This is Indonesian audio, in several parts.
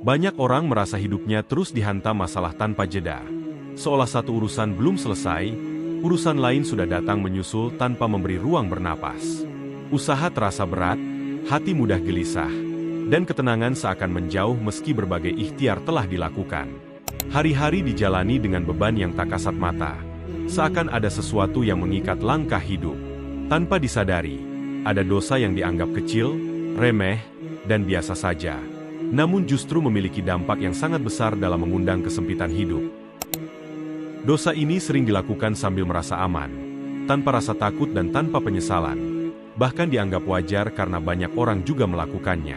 Banyak orang merasa hidupnya terus dihantam masalah tanpa jeda. Seolah satu urusan belum selesai, urusan lain sudah datang menyusul tanpa memberi ruang bernapas. Usaha terasa berat, hati mudah gelisah, dan ketenangan seakan menjauh meski berbagai ikhtiar telah dilakukan. Hari-hari dijalani dengan beban yang tak kasat mata. Seakan ada sesuatu yang mengikat langkah hidup. Tanpa disadari, ada dosa yang dianggap kecil, remeh, dan biasa saja. Namun justru memiliki dampak yang sangat besar dalam mengundang kesempitan hidup. Dosa ini sering dilakukan sambil merasa aman, tanpa rasa takut dan tanpa penyesalan. Bahkan dianggap wajar karena banyak orang juga melakukannya.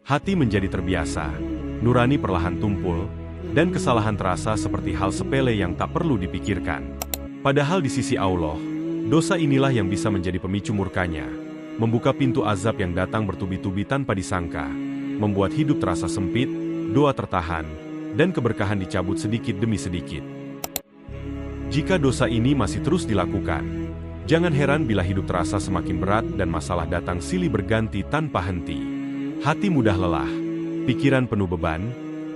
Hati menjadi terbiasa, nurani perlahan tumpul, dan kesalahan terasa seperti hal sepele yang tak perlu dipikirkan. Padahal di sisi Allah, dosa inilah yang bisa menjadi pemicu murkanya, membuka pintu azab yang datang bertubi-tubi tanpa disangka, membuat hidup terasa sempit, doa tertahan, dan keberkahan dicabut sedikit demi sedikit. Jika dosa ini masih terus dilakukan, jangan heran bila hidup terasa semakin berat dan masalah datang silih berganti tanpa henti. Hati mudah lelah, pikiran penuh beban,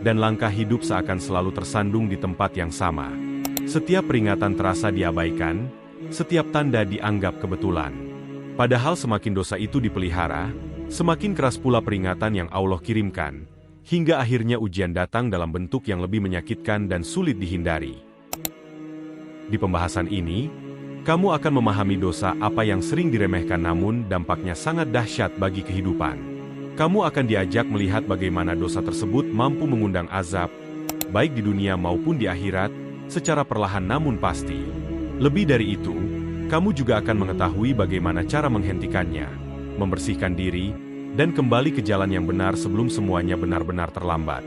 dan langkah hidup seakan selalu tersandung di tempat yang sama. Setiap peringatan terasa diabaikan, setiap tanda dianggap kebetulan. Padahal semakin dosa itu dipelihara, semakin keras pula peringatan yang Allah kirimkan, hingga akhirnya ujian datang dalam bentuk yang lebih menyakitkan dan sulit dihindari. Di pembahasan ini, kamu akan memahami dosa apa yang sering diremehkan namun dampaknya sangat dahsyat bagi kehidupan. Kamu akan diajak melihat bagaimana dosa tersebut mampu mengundang azab, baik di dunia maupun di akhirat, secara perlahan namun pasti. Lebih dari itu, kamu juga akan mengetahui bagaimana cara menghentikannya, membersihkan diri, dan kembali ke jalan yang benar sebelum semuanya benar-benar terlambat.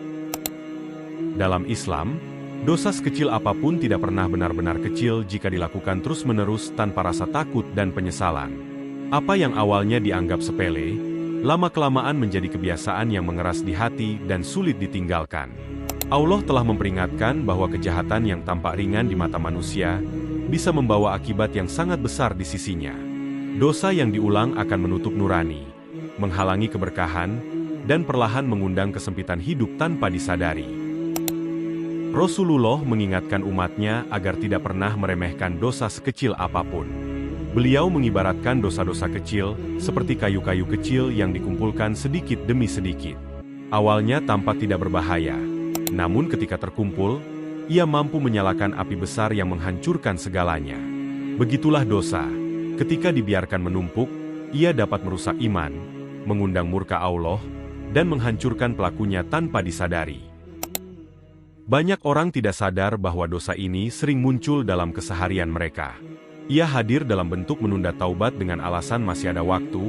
Dalam Islam, dosa sekecil apapun tidak pernah benar-benar kecil jika dilakukan terus-menerus tanpa rasa takut dan penyesalan. Apa yang awalnya dianggap sepele, lama-kelamaan menjadi kebiasaan yang mengeras di hati dan sulit ditinggalkan. Allah telah memperingatkan bahwa kejahatan yang tampak ringan di mata manusia bisa membawa akibat yang sangat besar di sisinya. Dosa yang diulang akan menutup nurani, menghalangi keberkahan, dan perlahan mengundang kesempitan hidup tanpa disadari. Rasulullah mengingatkan umatnya agar tidak pernah meremehkan dosa sekecil apapun. Beliau mengibaratkan dosa-dosa kecil seperti kayu-kayu kecil yang dikumpulkan sedikit demi sedikit. Awalnya tampak tidak berbahaya, namun ketika terkumpul, ia mampu menyalakan api besar yang menghancurkan segalanya. Begitulah dosa. Ketika dibiarkan menumpuk, ia dapat merusak iman, mengundang murka Allah, dan menghancurkan pelakunya tanpa disadari. Banyak orang tidak sadar bahwa dosa ini sering muncul dalam keseharian mereka. Ia hadir dalam bentuk menunda taubat dengan alasan masih ada waktu,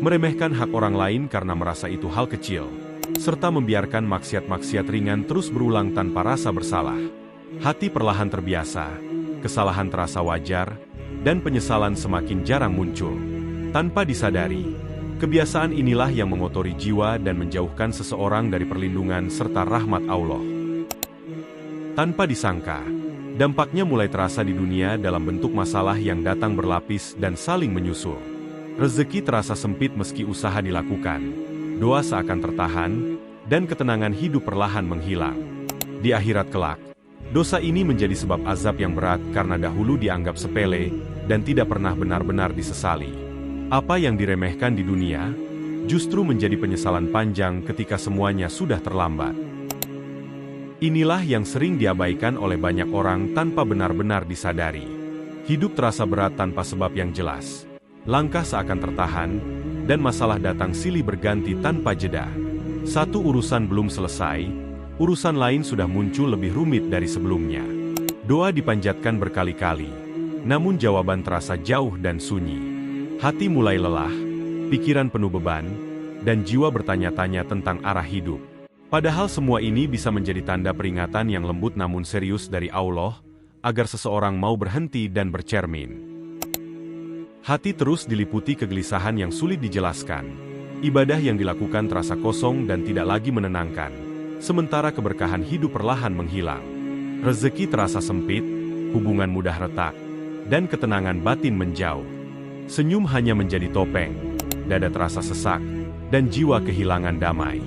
meremehkan hak orang lain karena merasa itu hal kecil, serta membiarkan maksiat-maksiat ringan terus berulang tanpa rasa bersalah. Hati perlahan terbiasa, kesalahan terasa wajar, dan penyesalan semakin jarang muncul. Tanpa disadari, kebiasaan inilah yang mengotori jiwa dan menjauhkan seseorang dari perlindungan serta rahmat Allah. Tanpa disangka, dampaknya mulai terasa di dunia dalam bentuk masalah yang datang berlapis dan saling menyusul. Rezeki terasa sempit meski usaha dilakukan, doa seakan tertahan, dan ketenangan hidup perlahan menghilang. Di akhirat kelak, dosa ini menjadi sebab azab yang berat karena dahulu dianggap sepele dan tidak pernah benar-benar disesali. Apa yang diremehkan di dunia, justru menjadi penyesalan panjang ketika semuanya sudah terlambat. Inilah yang sering diabaikan oleh banyak orang tanpa benar-benar disadari. Hidup terasa berat tanpa sebab yang jelas. Langkah seakan tertahan, dan masalah datang silih berganti tanpa jeda. Satu urusan belum selesai, urusan lain sudah muncul lebih rumit dari sebelumnya. Doa dipanjatkan berkali-kali, namun jawaban terasa jauh dan sunyi. Hati mulai lelah, pikiran penuh beban, dan jiwa bertanya-tanya tentang arah hidup. Padahal semua ini bisa menjadi tanda peringatan yang lembut namun serius dari Allah, agar seseorang mau berhenti dan bercermin. Hati terus diliputi kegelisahan yang sulit dijelaskan. Ibadah yang dilakukan terasa kosong dan tidak lagi menenangkan, sementara keberkahan hidup perlahan menghilang. Rezeki terasa sempit, hubungan mudah retak, dan ketenangan batin menjauh. Senyum hanya menjadi topeng, dada terasa sesak, dan jiwa kehilangan damai.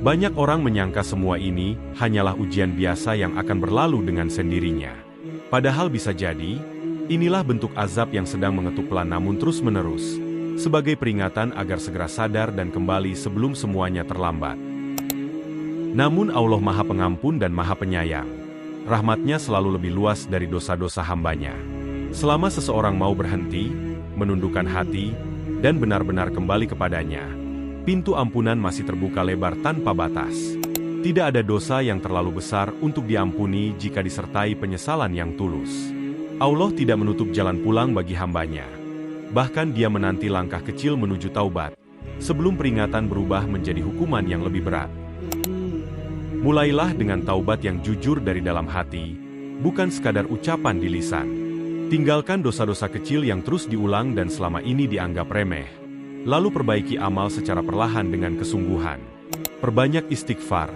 Banyak orang menyangka semua ini hanyalah ujian biasa yang akan berlalu dengan sendirinya. Padahal bisa jadi, inilah bentuk azab yang sedang mengetuk pelan namun terus-menerus, sebagai peringatan agar segera sadar dan kembali sebelum semuanya terlambat. Namun Allah Maha Pengampun dan Maha Penyayang. Rahmat-Nya selalu lebih luas dari dosa-dosa hamba-Nya. Selama seseorang mau berhenti, menundukkan hati, dan benar-benar kembali kepadanya, pintu ampunan masih terbuka lebar tanpa batas. Tidak ada dosa yang terlalu besar untuk diampuni jika disertai penyesalan yang tulus. Allah tidak menutup jalan pulang bagi hamba-Nya. Bahkan Dia menanti langkah kecil menuju taubat, sebelum peringatan berubah menjadi hukuman yang lebih berat. Mulailah dengan taubat yang jujur dari dalam hati, bukan sekadar ucapan di lisan. Tinggalkan dosa-dosa kecil yang terus diulang dan selama ini dianggap remeh. Lalu perbaiki amal secara perlahan dengan kesungguhan. Perbanyak istighfar,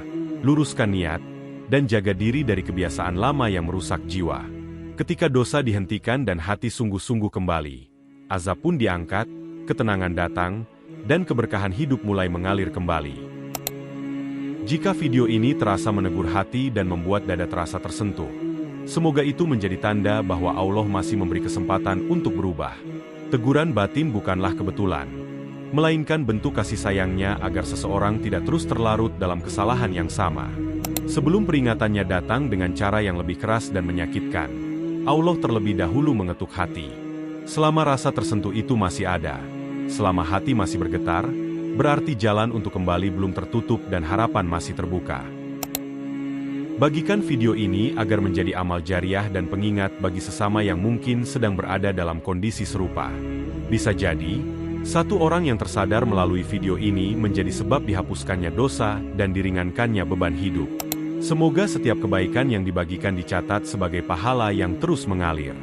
luruskan niat, dan jaga diri dari kebiasaan lama yang merusak jiwa. Ketika dosa dihentikan dan hati sungguh-sungguh kembali, azab pun diangkat, ketenangan datang, dan keberkahan hidup mulai mengalir kembali. Jika video ini terasa menegur hati dan membuat dada terasa tersentuh, semoga itu menjadi tanda bahwa Allah masih memberi kesempatan untuk berubah. Teguran batin bukanlah kebetulan, melainkan bentuk kasih sayang-Nya agar seseorang tidak terus terlarut dalam kesalahan yang sama. Sebelum peringatannya datang dengan cara yang lebih keras dan menyakitkan, Allah terlebih dahulu mengetuk hati. Selama rasa tersentuh itu masih ada, selama hati masih bergetar, berarti jalan untuk kembali belum tertutup dan harapan masih terbuka. Bagikan video ini agar menjadi amal jariah dan pengingat bagi sesama yang mungkin sedang berada dalam kondisi serupa. Bisa jadi, satu orang yang tersadar melalui video ini menjadi sebab dihapuskannya dosa dan diringankannya beban hidup. Semoga setiap kebaikan yang dibagikan dicatat sebagai pahala yang terus mengalir.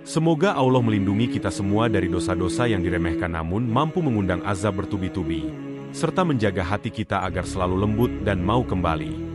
Semoga Allah melindungi kita semua dari dosa-dosa yang diremehkan namun mampu mengundang azab bertubi-tubi, serta menjaga hati kita agar selalu lembut dan mau kembali.